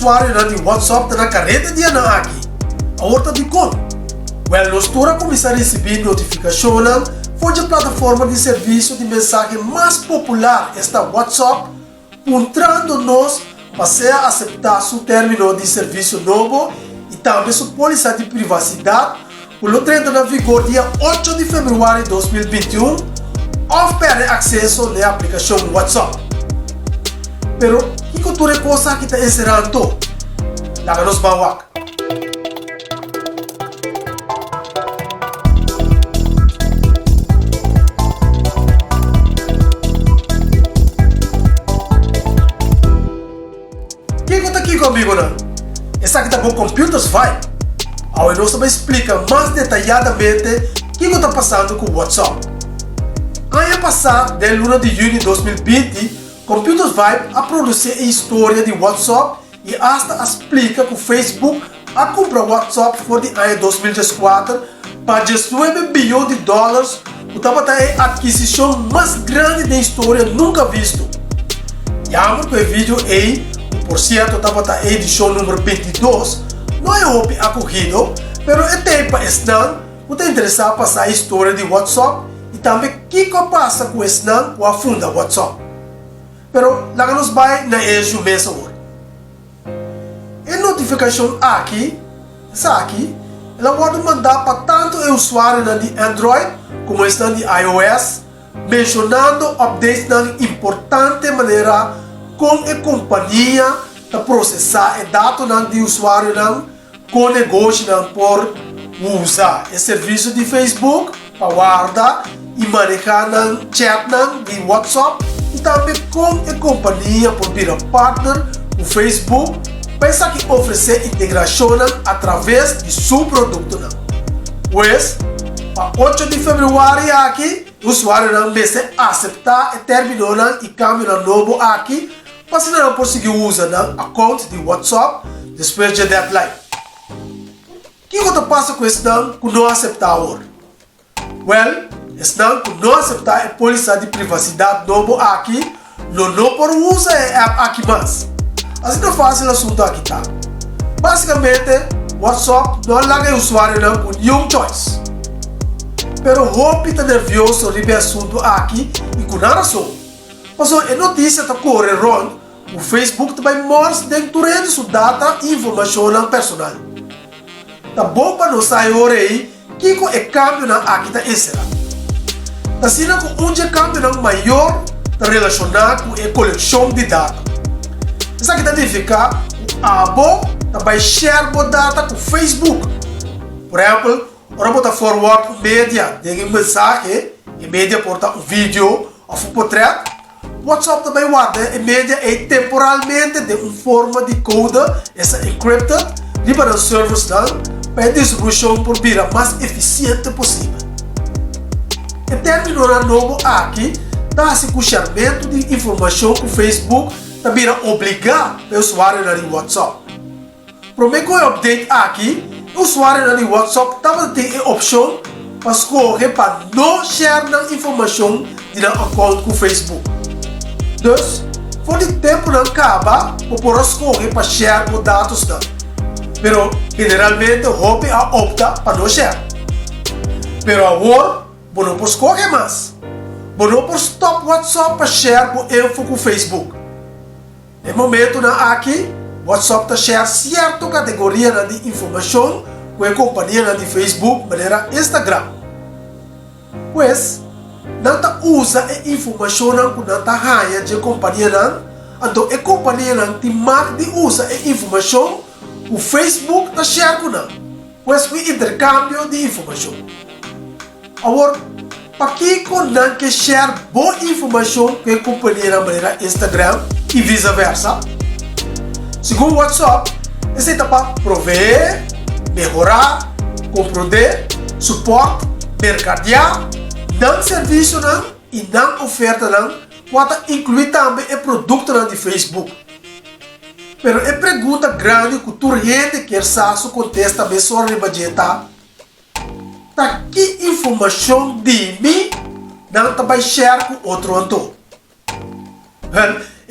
usuário de WhatsApp na carreta de ana aqui. A outra de como? Nós toda começar a receber notificação foi a plataforma de serviço de mensagem mais popular, esta WhatsApp, mostrando-nos para aceitar seu término de serviço novo e também sua polícia de privacidade, o entra na vigor dia 8 de fevereiro de 2021, oferece acesso à aplicação WhatsApp. Pero, que outra coisa que está encerrando? Lá nos bawak. Comigo não. Essa aqui tá com computers vai. Aí nós também explica mais detalhadamente o que está passando com o WhatsApp. Ano passado, de luna de junho de 2020, Computers Vibe a produzir a história de WhatsApp e hasta explica que o Facebook a comprar WhatsApp foi de ano 2014 para 19 bilhões de dólares, que estava a aquisição mais grande da história nunca visto. E amo que o vídeo aí. Por certo, estava a edição número 22, não é óbvio ocorrido, mas é tempo para não te interessar passar a história de WhatsApp e também o que passa com esse não o afunda WhatsApp. Mas lá nos vai na eixo mesmo agora. A notificação aqui, ela pode mandar para tanto o usuário de Android como esta de iOS, mencionando updates de importante maneira com a companhia para processar os dados do usuário com o negócio por usar o serviço de Facebook para guardar e manejar o chat de WhatsApp e também com a companhia por vir a partner do Facebook para que oferecer integração através de seu produto. Pois, para 8 de fevereiro aqui, o usuário vai aceitar o término e câmbio novo aqui para se não conseguir usar a conta de WhatsApp depois da deadline. O que passa com esse não que não aceitar agora? Esse não que não aceitar a polícia de privacidade novo aqui, não pode usar a app aqui mais. Assim não faz o assunto aqui tá. Basicamente, WhatsApp não larga o usuário com nenhum choice. Pero Hope está nervioso sobre o assunto aqui e com razão. Passou a notícia está correndo, o Facebook também mostra dentro de sua data e informação personal. Tá bom para nós sair aí que é câmbio aqui está encerrado. Tá sendo que um câmbio maior está relacionado com a coleção de dados. Isso aqui significa que o abo também share a data com o Facebook. Por exemplo, ora bota forward media, tem mensagem, e media porta um vídeo ou um portrait. WhatsApp também guarda a média temporalmente de uma forma de code, essa encrypted, liberando servers para a distribuição por via mais eficiente possível. E terminando novo aqui, dá-se com o charmento de informação que o Facebook também obrigar o usuário de WhatsApp. Promete que o update aqui, o usuário de WhatsApp também tem a opção para escolher para não share a informação de conta com o Facebook. Então, for de tempo não acaba, o por escolher para share os dados não. Pero generalmente Hope opta para não share. Pero agora, não por escolher mais. Não por stop WhatsApp para share o info com o Facebook. No momento aqui, WhatsApp está share certa categoria de informação com a companhia de Facebook, maneira Instagram. Pois, não usa a informação que não ganha de companhia então a companhia tem mais de usa a informação o Facebook está share com pois o intercâmbio de informação. Agora, para que não que share boa informação com a companhia na maneira Instagram e vice-versa? Segundo o WhatsApp, esse é para prover, melhorar, compreender, suporte, mercadear, não serviço e não oferta pode incluir também o produto de Facebook. Mas a pergunta grande que toda gente quer saber contesta bem sobre o budget que informação de mim não também share com outro anto.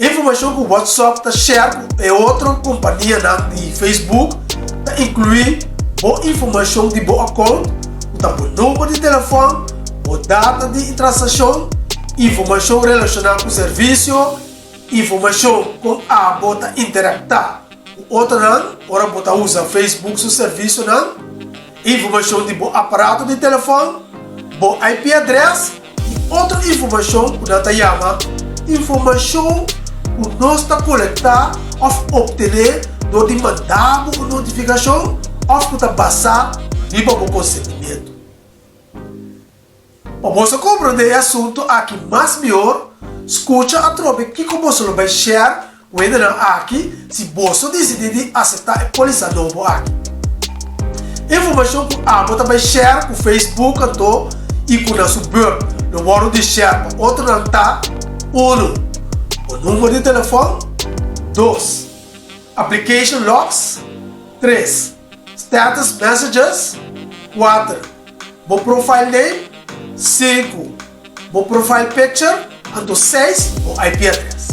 Informação que o WhatsApp está share com outra companhia de Facebook, está incluir boa informação de boa conta, o número de telefone, o data de transação, informação relacionada com o serviço, informação com a bota interactar. O outro não, ora bota usa Facebook seu serviço não, informação de bom aparato de telefone, bom IP address e outra informação que nós chama informação que nós está coletar ou obter do de mandar uma notificação ou que está passar de bom consentimento. Para você compreender o assunto aqui mais melhor, escuta a tropa que você vai share o aqui se você decidir aceitar a polícia nova aqui. Informação que a você vai share com o Facebook então, e com o suburb, no modo de share para outro não tá, 1. O número de telefone, 2. Application logs, 3. Status messages, 4. O profile name, 5. O profile picture, então 6. O IP address.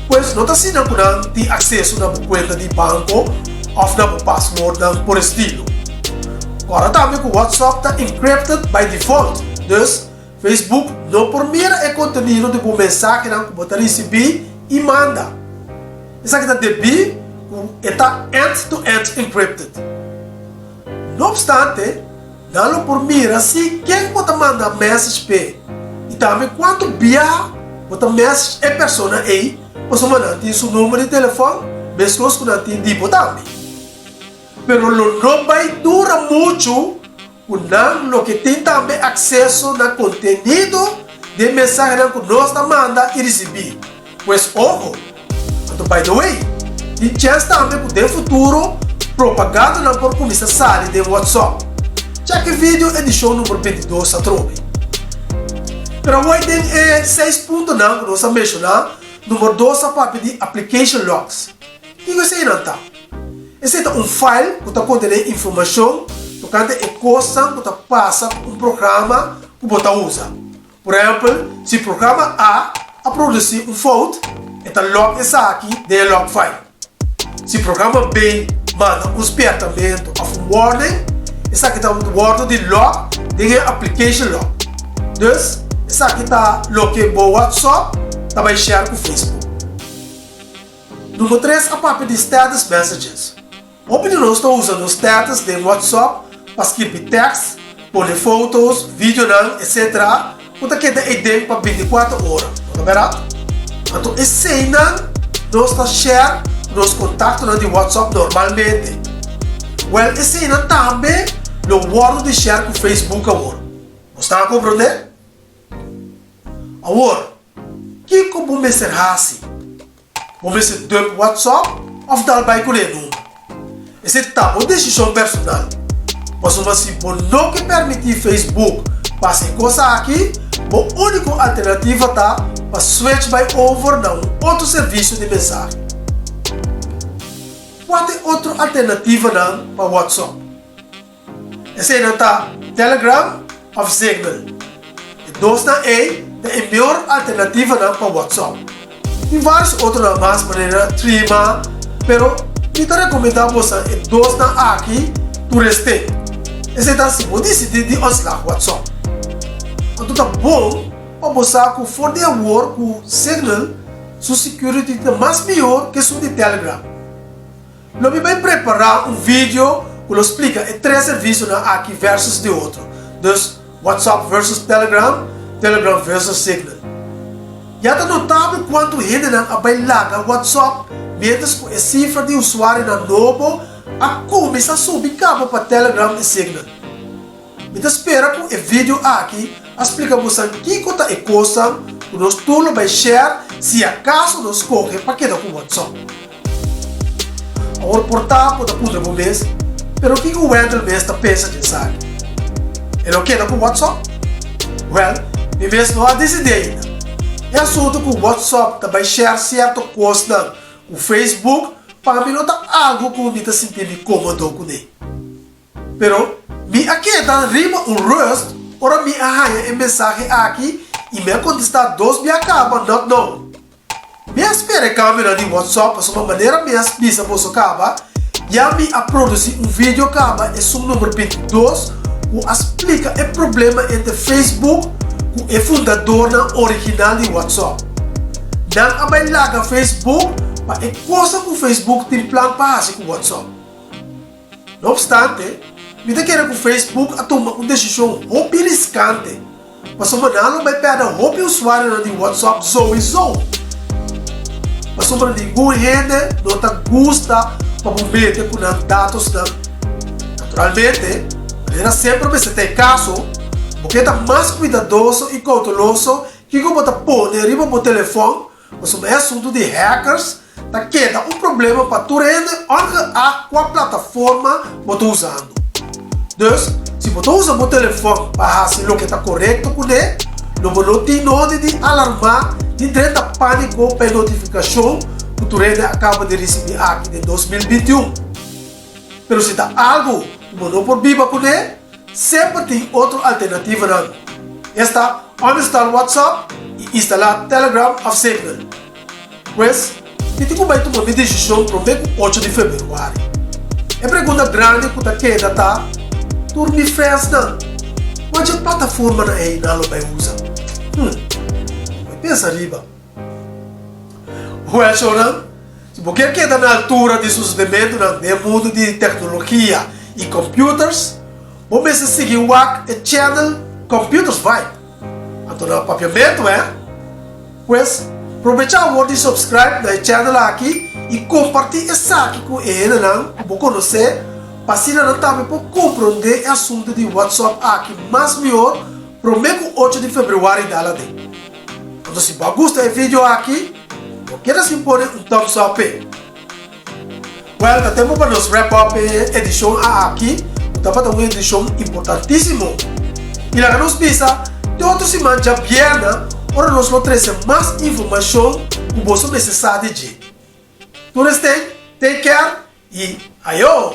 Pois não está sendo que não tem acesso na conta de banco ou na password por estilo. Agora também que o WhatsApp está encrypted by default. Dus, Facebook não permite o conteúdo de uma mensagem que você receber e manda. Isso aqui está debit, está end-to-end encrypted. Não obstante, não permite se quem você manda mensagem para e também quanto via você mensagem é pessoa aí, você manda seu número de telefone, mesmo que não tem tipo também. Pero não vai durar muito quando que tem também acesso no conteúdo de mensagem que nós manda e receber. Pois, ojo, então, by the way, tem chance também que no futuro propaganda não por começar a sair de WhatsApp. Check o vídeo edição número 22 a trobe. Pero hoje tem 6 pontos que nós mencionamos. Número 2 a parte de application logs. O que você não está? Esse é um file que contém informação tocante a coisa que passa um programa que você usa. Por exemplo, se o programa A produzir foto, então log essa aqui de log file. Se o programa B manda despertamento of warning, essa aqui está o word de log de application log. Então, essa aqui está log que o WhatsApp vai share com o Facebook. Número 3, a parte de status messages. Onde nós estamos usando os status de WhatsApp para escrever text, pôr fotos, vídeo, etc. Você quer dar ideia para 24 horas. Não é verdade? Então, esse aí nós estamos share nos contatos de WhatsApp normalmente. Well, esse aí também no word de share com o Facebook agora. Você está a compreender? Agora, o que você ser assim? Você ser do WhatsApp ou dar vai com ele? Essa é uma decisão personal. Mas se você não permitir Facebook passar coisa aqui, a única alternativa está para switch by over a outro serviço de mensagem. Qual é outra alternativa para o WhatsApp? Essa é a Telegram ou Signal. Então, é a melhor alternativa para o WhatsApp. Tem várias outras maneiras, trima, pero eu recomendo você dois aqui do resto. Esse é se você decidir de usar o WhatsApp. Então tá bom para você que for de work com Signal, sua security é mais melhor que sua de Telegram. Eu vou preparar um vídeo que explica os 3 serviços aqui versus de outro. Então, WhatsApp versus Telegram, Telegram versus Signal. Já está notável quanto gente vai largar o WhatsApp, mientras que a cifra de usuário novo começa a subir para Telegram e Signal. Então espera que o vídeo aqui explica você o que é a coisa que nós todos vamos share se acaso nós corre para que com o WhatsApp. Agora portar pode contribuir, mas o que o Wendell mesmo pensa disso aqui? Ele quer com o WhatsApp? Well, ele mesmo não há decidido ainda. É assunto que o WhatsApp vai share certa coisa com o Facebook para mim não tá algo que me está sentindo incômodo com ele. Pero, me aqui está rima um rosto, ora me arranha a mensagem aqui e me contestar 2 me acaba, não. Me espera câmera de WhatsApp de uma maneira mais bisa você acaba. Já me a produzir vídeo acaba é o número 22 que explica o problema entre Facebook e o fundador original de WhatsApp. Não a bailar Facebook para é coisa que o Facebook tem plano para fazer com o WhatsApp. Não obstante, me quer que o Facebook tome uma decisão muito riscante. Mas o manalo vai perder o usuário de WhatsApp sowieso. Mas o manalo ninguém gente não está gosta para meter com os dados. Naturalmente, era sempre que você tem caso, porque está mais cuidadoso e cauteloso que como está pondo em riba do telefone, mas o assunto de hackers está queda problema para tu render a qual plataforma você está usando. Então, se você usa o telefone para fazer o que está correto com ele, não tem nada de alarmar, de entrar pânico para notificação que tu acaba de receber aqui em 2021. Mas se está algo que não por viva com ele, sempre tem outra alternativa. Esta uninstall WhatsApp e instalar Telegram ou Signal. Pois, e tem como tomar uma decisão para o 8 de fevereiro. A pergunta grande que está queda está turmi fez não. Mas a plataforma aí não vai usar. Pensa riba. Well, senhor, se você queda na altura de sucedimento no mundo de tecnologia e computers, você seguir o channel Computers Vibe. Então, no papiamento, Pois, aproveitar o de subscribe no channel aqui e compartilhar isso aqui com ele, para conhecer. Para também para compreender o assunto de WhatsApp aqui mais melhor para o 8 de fevereiro da lade. Então, se você gosta do vídeo aqui, não queira se impor thumbs up. Well, dá tempo para nos wrap up a edição aqui. Estava uma edição importantíssima. E lá nos pisa, toda semana já viena, ora nos trazer mais informação que você precisa de. Tudo bem? Take care e ayo!